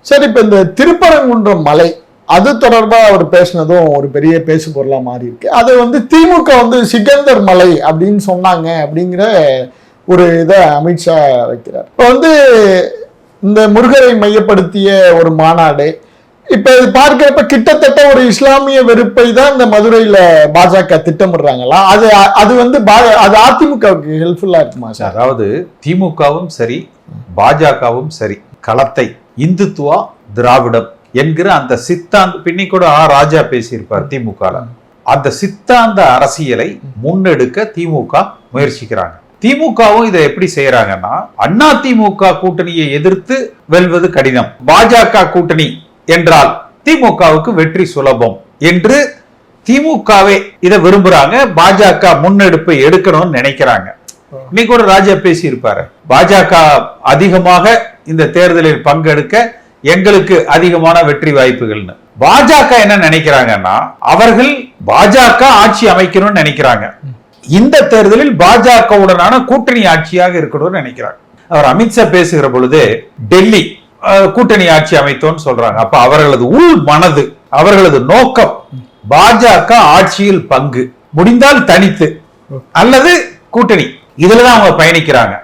சரி, இப்ப இந்த திருப்பரங்குன்றம் மலை அது தொடர்பா அவர் பேசினதும் ஒரு பெரிய பேசு பொருளா மாறி இருக்கு. அதை திமுக சிக்கந்தர் மலை அப்படின்னு சொன்னாங்க அப்படிங்கிற ஒரு இதை அமித்ஷா வைக்கிறார். இப்போ இந்த முருகரை மையப்படுத்திய ஒரு மாநாடு இப்ப இது பார்க்கிறப்ப கிட்டத்தட்ட ஒரு இஸ்லாமிய வெறுப்பை தான் இந்த மதுரையில பாஜக திட்டமிடுறாங்களா? அது அது அதிமுகவுக்கு ஹெல்ப்ஃபுல்லா இருக்குமா சார்? அதாவது திமுகவும் சரி பாஜகவும் சரி களத்தை இந்துத்துவா திராவிடம் என்கிற அந்த சித்தாந்த பின்னி கூட ராஜா பேசியிருப்பார் திமுக. அந்த சித்தாந்த அரசியலை முன்னெடுக்க திமுக முயற்சிக்கிறாங்க. திமுகவும் இதை எப்படி செய்யறாங்கன்னா, அண்ணா திமுக கூட்டணியை எதிர்த்து வெல்வது கடினம், பாஜக கூட்டணி என்றால் திமுகவுக்கு வெற்றி சுலபம் என்று திமுகவே இதை விரும்புறாங்க. பாஜக முன்னெடுப்பை எடுக்கணும்னு நினைக்கிறாங்க. இன்னைக்கு கூட ராஜா பேசி இருப்பாரு, பாஜக அதிகமாக இந்த தேர்தலில் பங்கெடுக்க எங்களுக்கு அதிகமான வெற்றி வாய்ப்புகள்னு. பாஜக என்ன நினைக்கிறாங்கன்னா, அவர்கள் பாஜக ஆட்சி அமைக்கணும்னு நினைக்கிறாங்க. இந்த தேர்தலில் பாஜகவுடனான கூட்டணி ஆட்சியாக இருக்கணும்னு நினைக்கிறாங்க. அவர் அமித்ஷா பேசுகிற பொழுது டெல்லி கூட்டணி ஆட்சி அமைத்தோன்னு சொல்றாங்க. அப்ப அவர்களது உள் மனது, அவர்களது நோக்கம் பாஜக ஆட்சியில் பங்கு, முடிந்தால் தனித்து அல்லது கூட்டணி, இதுலதான் அவங்க பயணிக்கிறாங்க.